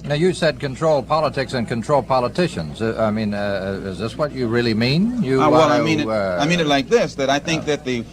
Now, you said control politics and control politicians. Is this what you really mean? I mean it like this, that I think that the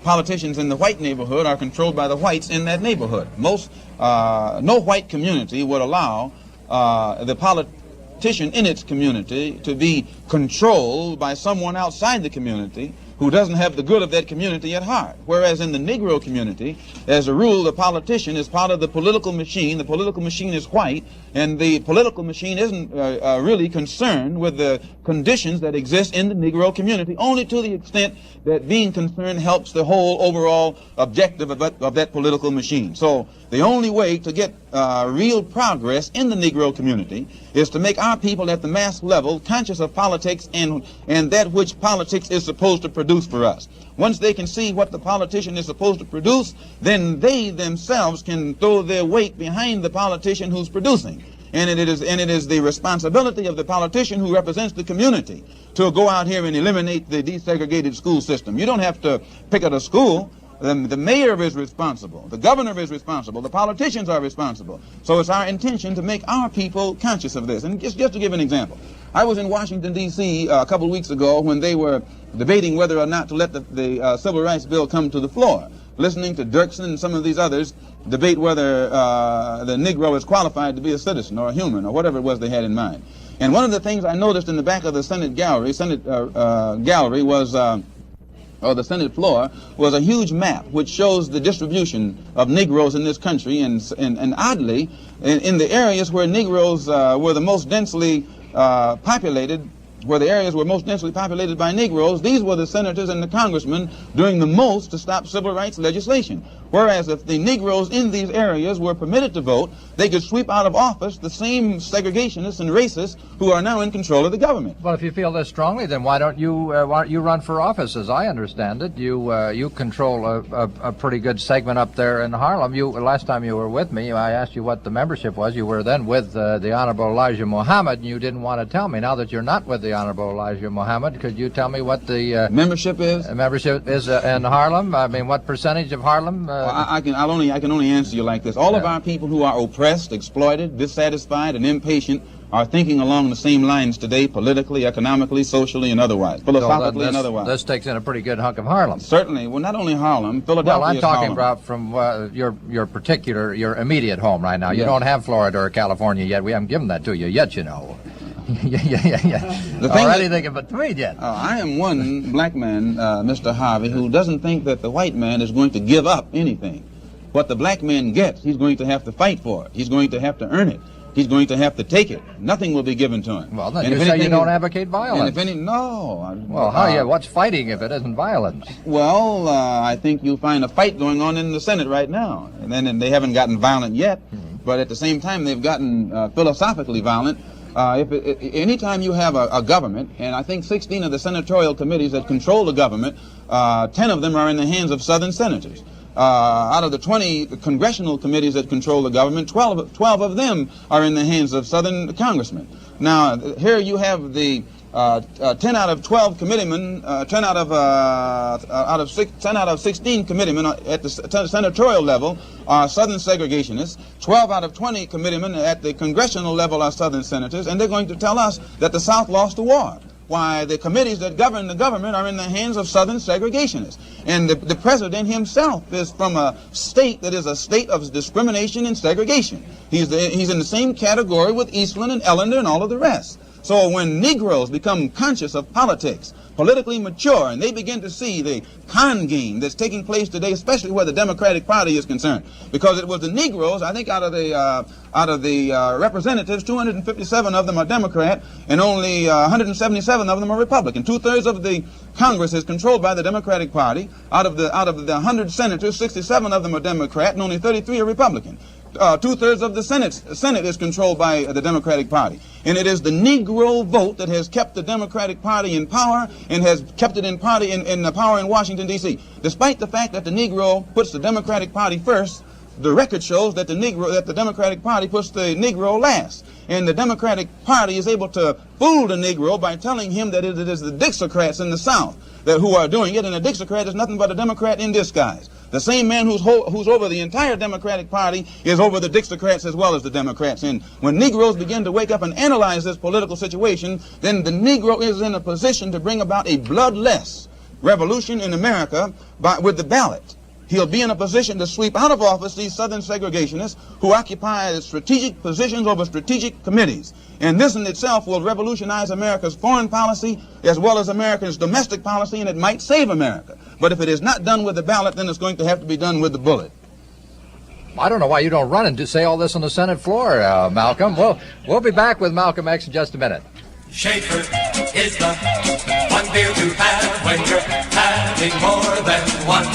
politicians in the white neighborhood are controlled by the whites in that neighborhood. No white community would allow the politician in its community to be controlled by someone outside the community who doesn't have the good of that community at heart. Whereas in the Negro community, as a rule, the politician is part of the political machine. The political machine is white, and the political machine isn't really concerned with the conditions that exist in the Negro community, only to the extent that being concerned helps the whole overall objective of that political machine. So the only way to get real progress in the Negro community is to make our people at the mass level conscious of politics and that which politics is supposed to produce for us. Once they can see what the politician is supposed to produce, then they themselves can throw their weight behind the politician who's producing. And it is the responsibility of the politician who represents the community to go out here and eliminate the desegregated school system. You don't have to pick at a school. The mayor is responsible. The governor is responsible. The politicians are responsible. So it's our intention to make our people conscious of this. And just to give an example, I was in Washington, D.C. A couple of weeks ago when they were debating whether or not to let the Civil Rights Bill come to the floor, listening to Dirksen and some of these others debate whether the Negro is qualified to be a citizen or a human or whatever it was they had in mind. And one of the things I noticed in the back of the Senate gallery was... or the Senate floor, was a huge map which shows the distribution of Negroes in this country, and oddly, in the areas where Negroes were the most densely populated, where the areas were most densely populated by Negroes, these were the senators and the congressmen doing the most to stop civil rights legislation. Whereas if the Negroes in these areas were permitted to vote, they could sweep out of office the same segregationists and racists who are now in control of the government. Well, if you feel this strongly, then why don't you run for office? As I understand it, you control a pretty good segment up there in Harlem. Last time you were with me, I asked you what the membership was. You were then with the Honorable Elijah Muhammad, and you didn't want to tell me. Now that you're not with the Honorable Elijah Muhammad, could you tell me what the membership is? Membership is in Harlem. I mean, what percentage of Harlem? I can only answer you like this. All of our people who are oppressed, exploited, dissatisfied, and impatient are thinking along the same lines today, politically, economically, socially, and otherwise, philosophically, and otherwise. This takes in a pretty good hunk of Harlem. Certainly. Well, not only Harlem, Philadelphia. Well, I'm talking Harlem. about from your immediate home right now. You don't have Florida or California yet. We haven't given that to you yet, you know. The thing already thinking between yet. I am one black man, Mr. Harvey, who doesn't think that the white man is going to give up anything. What the black man gets, he's going to have to fight for it. He's going to have to earn it. He's going to have to take it. Nothing will be given to him. Well, then you say you don't advocate violence. No. Well, what's fighting if it isn't violence? Well, I think you'll find a fight going on in the Senate right now. And they haven't gotten violent yet, but at the same time they've gotten philosophically violent. Anytime you have a government, and I think 16 of the senatorial committees that control the government, 10 of them are in the hands of Southern senators. Out of the 20 congressional committees that control the government, 12 of them are in the hands of Southern congressmen. Now, here you have the 10 out of 12 committeemen, 10 out of 16 committeemen at the senatorial level are Southern segregationists. 12 out of 20 committeemen at the congressional level are Southern senators, and they're going to tell us that the South lost the war. Why, the committees that govern the government are in the hands of Southern segregationists. And the president himself is from a state that is a state of discrimination and segregation. He's in the same category with Eastland and Ellender and all of the rest. So when Negroes become conscious of politics, politically mature, and they begin to see the con game that's taking place today, especially where the Democratic Party is concerned, because it was the Negroes, I think out of the representatives, 257 of them are Democrat, and only 177 of them are Republican. 2/3 of the Congress is controlled by the Democratic Party. Out of the 100 senators, 67 of them are Democrat, and only 33 are Republican. 2/3 of the Senate is controlled by the Democratic Party. And it is the Negro vote that has kept the Democratic Party in power and has kept it in power in Washington, D.C. Despite the fact that the Negro puts the Democratic Party first, the record shows that the Democratic Party puts the Negro last. And the Democratic Party is able to fool the Negro by telling him that it is the Dixiecrats in the South who are doing it, and a Dixiecrat is nothing but a Democrat in disguise. The same man who's over the entire Democratic Party is over the Dixiecrats as well as the Democrats. And when Negroes begin to wake up and analyze this political situation, then the Negro is in a position to bring about a bloodless revolution in America with the ballot. He'll be in a position to sweep out of office these Southern segregationists who occupy strategic positions over strategic committees. And this in itself will revolutionize America's foreign policy as well as America's domestic policy, and it might save America. But if it is not done with the ballot, then it's going to have to be done with the bullet. I don't know why you don't run and say all this on the Senate floor, Malcolm. We'll be back with Malcolm X in just a minute. Schaefer is the one beer to have when you're having more than one.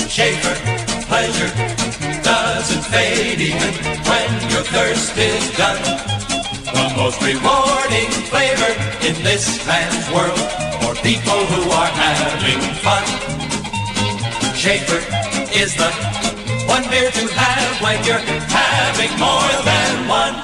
Schaefer, pleasure doesn't fade even when your thirst is done. The most rewarding flavor in this man's world for people who are having fun. Schaefer is the one beer to have when you're having more than one.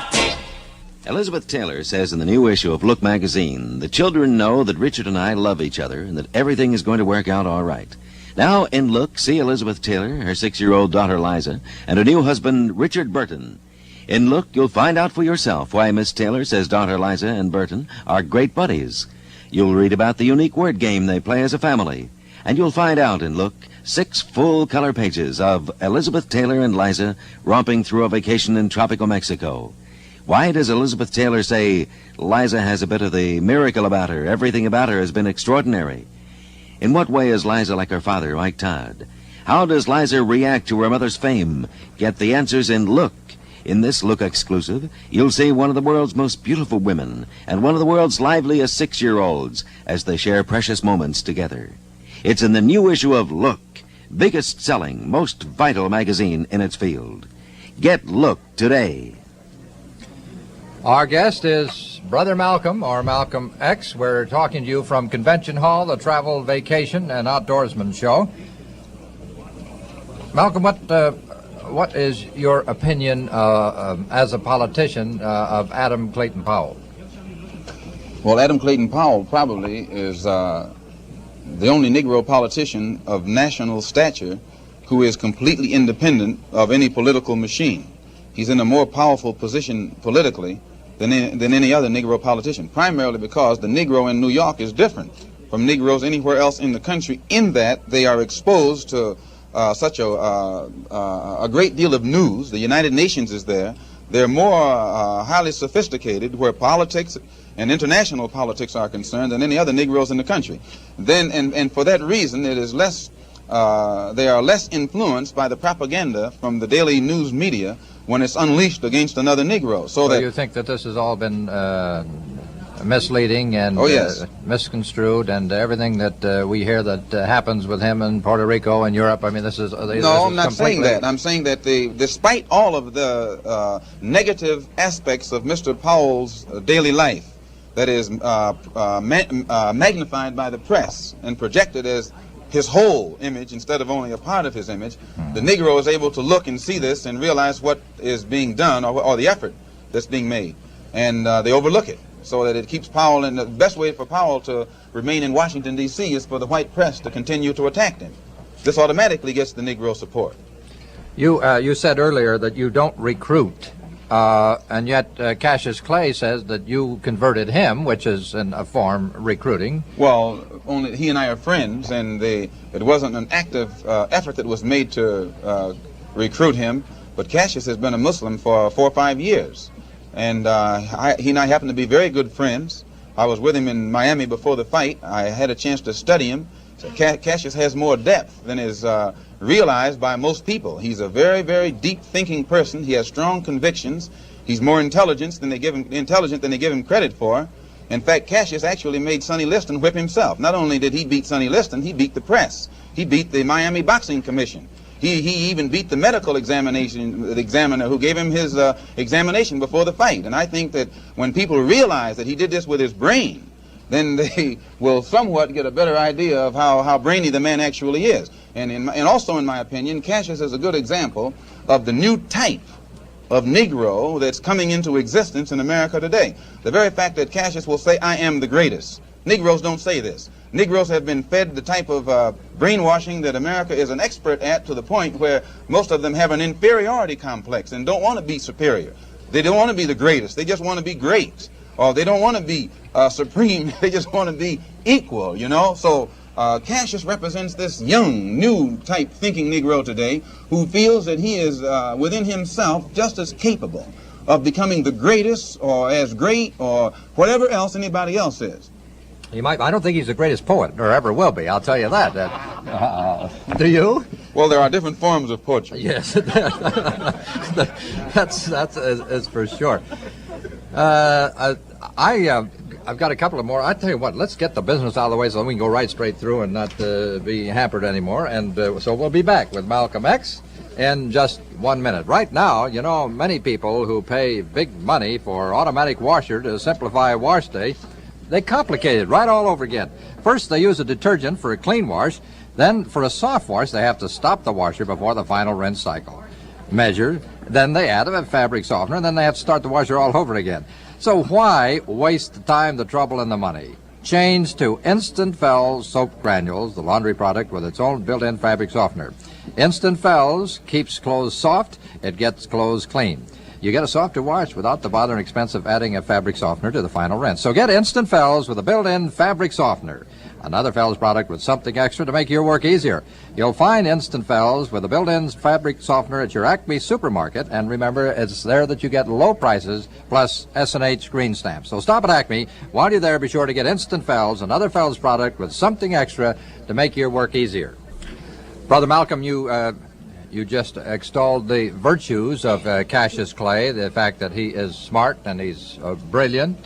Elizabeth Taylor says in the new issue of Look magazine, the children know that Richard and I love each other and that everything is going to work out all right. Now, in Look, see Elizabeth Taylor, her 6-year-old daughter Liza, and her new husband Richard Burton. In Look, you'll find out for yourself why Miss Taylor says daughter Liza and Burton are great buddies. You'll read about the unique word game they play as a family. And you'll find out in Look 6 full-color pages of Elizabeth Taylor and Liza romping through a vacation in tropical Mexico. Why does Elizabeth Taylor say Liza has a bit of the miracle about her? Everything about her has been extraordinary. In what way is Liza like her father, Mike Todd? How does Liza react to her mother's fame? Get the answers in Look. In this Look exclusive, you'll see one of the world's most beautiful women and one of the world's liveliest 6-year-olds as they share precious moments together. It's in the new issue of Look, biggest selling, most vital magazine in its field. Get Look today. Our guest is Brother Malcolm, or Malcolm X. We're talking to you from Convention Hall, the Travel, Vacation, and Outdoorsman Show. Malcolm, what is your opinion as a politician of Adam Clayton Powell? Well, Adam Clayton Powell probably is the only Negro politician of national stature who is completely independent of any political machine. He's in a more powerful position politically than any other Negro politician, primarily because the Negro in New York is different from Negroes anywhere else in the country in that they are exposed to such a great deal of news. The United Nations is there. They're more highly sophisticated where politics and international politics are concerned than any other Negroes in the country. And for that reason, it is less. They are less influenced by the propaganda from the daily news media when it's unleashed against another Negro. So that you think that this has all been misleading and misconstrued, and everything that we hear that happens with him in Puerto Rico and Europe. I mean, this is no. I'm not saying that. I'm saying that despite all of the negative aspects of Mr. Powell's daily life, that is magnified by the press and projected as his whole image instead of only a part of his image, the Negro is able to look and see this and realize what is being done or the effort that's being made, and they overlook it, so that it keeps Powell. And the best way for Powell to remain in Washington, D.C. is for the white press to continue to attack him. This automatically gets the Negro support. You said earlier that you don't recruit, and yet Cassius Clay says that you converted him, which is in a form recruiting. Well, only he and I are friends, and it wasn't an active effort that was made to recruit him. But Cassius has been a Muslim for 4 or 5 years, and he and I happen to be very good friends. I was with him in Miami before the fight. I had a chance to study him. So Cassius has more depth than is realized by most people. He's a very, very deep-thinking person. He has strong convictions. He's more intelligent than they give him credit for. In fact, Cassius actually made Sonny Liston whip himself. Not only did he beat Sonny Liston, he beat the press. He beat the Miami Boxing Commission. He even beat the medical examiner who gave him his examination before the fight. And I think that when people realize that he did this with his brain, then they will somewhat get a better idea of how brainy the man actually is. And also, in my opinion, Cassius is a good example of the new type of Negro that's coming into existence in America today. The very fact that Cassius will say, "I am the greatest." Negroes don't say this. Negroes have been fed the type of brainwashing that America is an expert at, to the point where most of them have an inferiority complex and don't want to be superior. They don't want to be the greatest. They just want to be great. Or they don't want to be supreme. They just want to be equal, you know. So Cassius represents this young, new type thinking Negro today who feels that he is within himself just as capable of becoming the greatest or as great or whatever else anybody else is. I don't think he's the greatest poet, or ever will be, I'll tell you that. Do you? Well, there are different forms of poetry. Yes, that's for sure. I've got a couple of more. I tell you what, let's get the business out of the way so we can go right straight through and not be hampered anymore. And so we'll be back with Malcolm X in just 1 minute. Right now, you know, many people who pay big money for automatic washer to simplify wash day, they complicate it right all over again. First, they use a detergent for a clean wash. Then, for a soft wash, they have to stop the washer before the final rinse cycle. Measure, then they add a fabric softener, and then they have to start the washer all over again. So why waste the time, the trouble, and the money? Change to Instant Fells Soap Granules, the laundry product with its own built-in fabric softener. Instant Fells keeps clothes soft, it gets clothes clean. You get a softer wash without the bother and expense of adding a fabric softener to the final rinse. So get Instant Fells with a built-in fabric softener. Another Fells product with something extra to make your work easier. You'll find Instant Fells with a built-in fabric softener at your Acme supermarket. And remember, it's there that you get low prices plus S&H green stamps. So stop at Acme. While you're there, be sure to get Instant Fells, another Fells product with something extra to make your work easier. Brother Malcolm, you just extolled the virtues of Cassius Clay, the fact that he is smart and he's brilliant.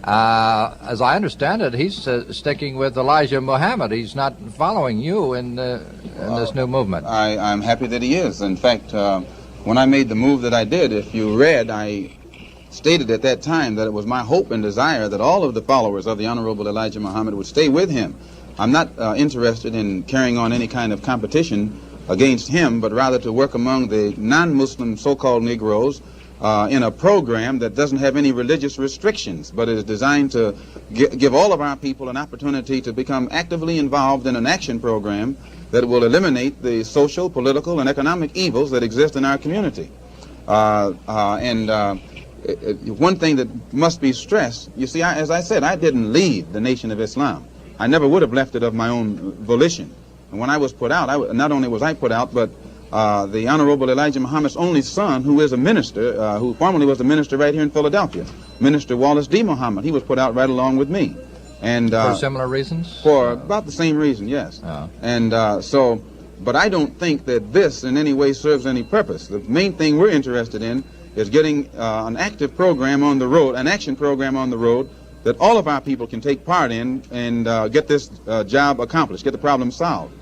As I understand it, he's sticking with Elijah Muhammad. He's not following you in this new movement. I'm happy that he is. In fact, when I made the move that I did, if you read, I stated at that time that it was my hope and desire that all of the followers of the Honorable Elijah Muhammad would stay with him. I'm not interested in carrying on any kind of competition against him, but rather to work among the non-Muslim so-called Negroes in a program that doesn't have any religious restrictions, but is designed to give all of our people an opportunity to become actively involved in an action program that will eliminate the social, political, and economic evils that exist in our community. One thing that must be stressed, you see, as I said, I didn't leave the Nation of Islam. I never would have left it of my own volition. And when I was put out, not only was I put out, but the Honorable Elijah Muhammad's only son, who is a minister, who formerly was a minister right here in Philadelphia, Minister Wallace D. Muhammad, he was put out right along with me. And for similar reasons? For about the same reason, yes. Oh. And but I don't think that this in any way serves any purpose. The main thing we're interested in is getting an active program on the road, an action program on the road, that all of our people can take part in and get this job accomplished, get the problem solved.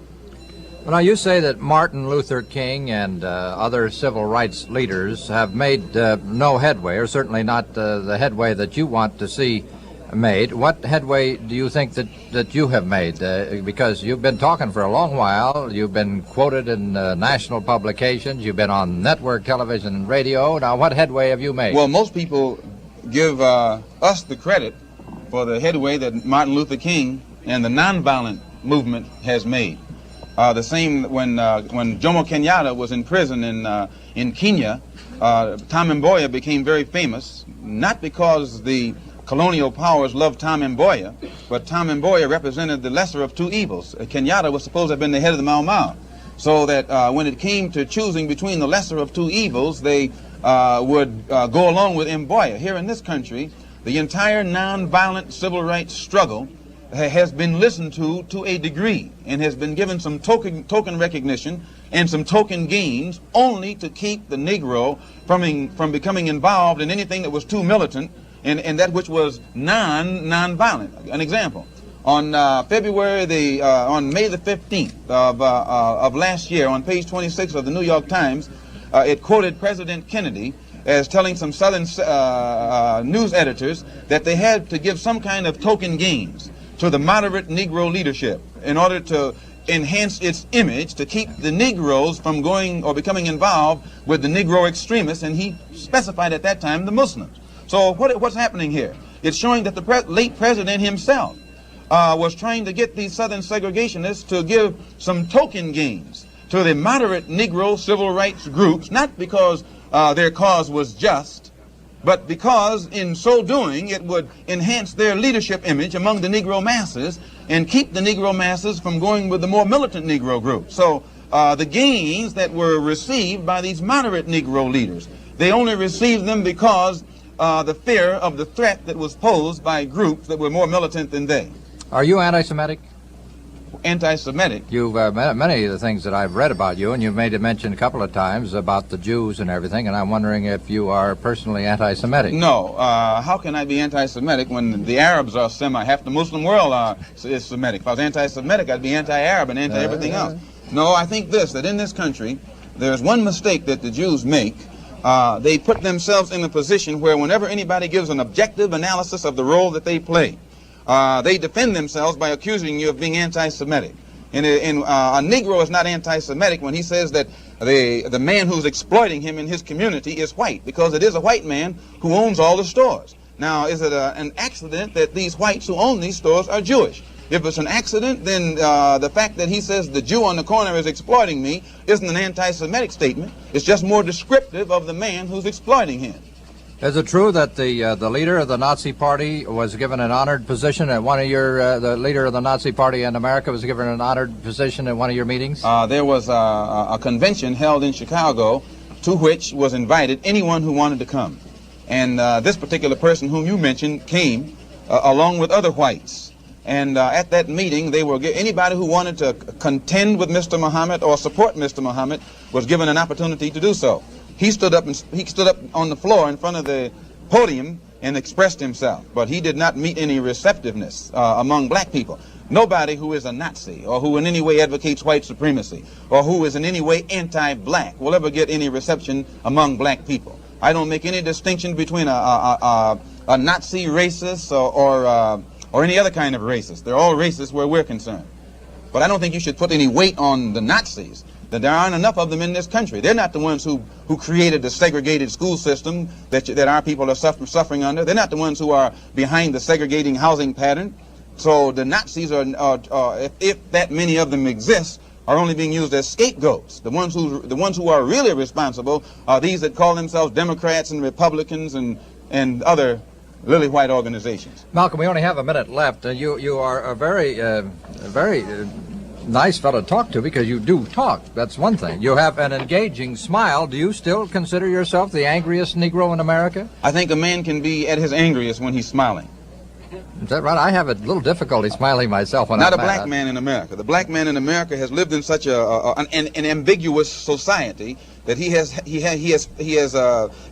Well, now you say that Martin Luther King and other civil rights leaders have made no headway, or certainly not the headway that you want to see made. What headway do you think that you have made? Because you've been talking for a long while, you've been quoted in national publications, you've been on network television and radio. Now, what headway have you made? Well, most people give us the credit for the headway that Martin Luther King and the nonviolent movement has made. The same when Jomo Kenyatta was in prison in Kenya, Tom Mboya became very famous, not because the colonial powers loved Tom Mboya, but Tom Mboya represented the lesser of two evils. Kenyatta was supposed to have been the head of the Mau Mau, so that when it came to choosing between the lesser of two evils, they would go along with Mboya. Here in this country, the entire nonviolent civil rights struggle has been listened to a degree and has been given some token recognition and some token gains only to keep the Negro from becoming involved in anything that was too militant and that which was non-violent. An example, on May the 15th of last year, on page 26 of the New York Times, it quoted President Kennedy as telling some Southern news editors that they had to give some kind of token gains to the moderate Negro leadership in order to enhance its image, to keep the Negroes from going or becoming involved with the Negro extremists, and he specified at that time the Muslims. So what's happening here? It's showing that the late president himself was trying to get these Southern segregationists to give some token gains to the moderate Negro civil rights groups, not because their cause was just, but because in so doing it would enhance their leadership image among the Negro masses and keep the Negro masses from going with the more militant Negro groups. So the gains that were received by these moderate Negro leaders, they only received them because the fear of the threat that was posed by groups that were more militant than they. Are you anti-Semitic? Anti-Semitic? You've many of the things that I've read about you, and you've made a mention a couple of times about the Jews and everything, and I'm wondering if you are personally anti-Semitic. No. How can I be anti-Semitic when the Arabs are half the Muslim world is Semitic? If I was anti-Semitic, I'd be anti-Arab and anti-everything else. No, I think that in this country, there's one mistake that the Jews make. They put themselves in a position where whenever anybody gives an objective analysis of the role that they play, they defend themselves by accusing you of being anti-Semitic. And a Negro is not anti-Semitic when he says that the man who's exploiting him in his community is white, because it is a white man who owns all the stores. Now, is it an accident that these whites who own these stores are Jewish? If it's an accident, then the fact that he says the Jew on the corner is exploiting me isn't an anti-Semitic statement. It's just more descriptive of the man who's exploiting him. Is it true that the leader of the Nazi Party was given an honored position at one of your, the leader of the Nazi Party in America was given an honored position at one of your meetings? There was a convention held in Chicago to which was invited anyone who wanted to come. And this particular person whom you mentioned came along with other whites. And at that meeting, they were anybody who wanted to contend with Mr. Muhammad or support Mr. Muhammad was given an opportunity to do so. He stood up on the floor in front of the podium and expressed himself, but he did not meet any receptiveness among black people. Nobody who is a Nazi or who in any way advocates white supremacy or who is in any way anti-black will ever get any reception among black people. I don't make any distinction between a Nazi racist or any other kind of racist. They're all racist where we're concerned. But I don't think you should put any weight on the Nazis. That there aren't enough of them in this country. They're not the ones who created the segregated school system that our people are suffering under. They're not the ones who are behind the segregating housing pattern. So the Nazis are if that many of them exist, are only being used as scapegoats. The ones who are really responsible are these that call themselves Democrats and Republicans and other lily white organizations. Malcolm, we only have a minute left. You are a very nice fellow to talk to, because you do talk. That's one thing. You have an engaging smile. Do you still consider yourself the angriest Negro in America? I think a man can be at his angriest when he's smiling. Is that right? I have a little difficulty smiling myself when Not I'm a black man in America. The black man in America has lived in such an ambiguous society that he has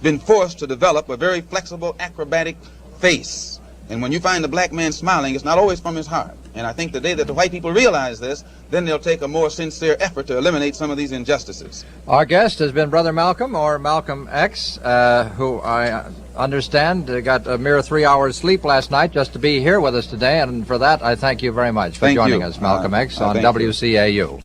been forced to develop a very flexible, acrobatic face. And when you find the black man smiling, it's not always from his heart. And I think the day that the white people realize this, then they'll take a more sincere effort to eliminate some of these injustices. Our guest has been Brother Malcolm, or Malcolm X, who I understand got a mere 3 hours sleep last night just to be here with us today. And for that, I thank you very much for joining us, Malcolm X, on WCAU.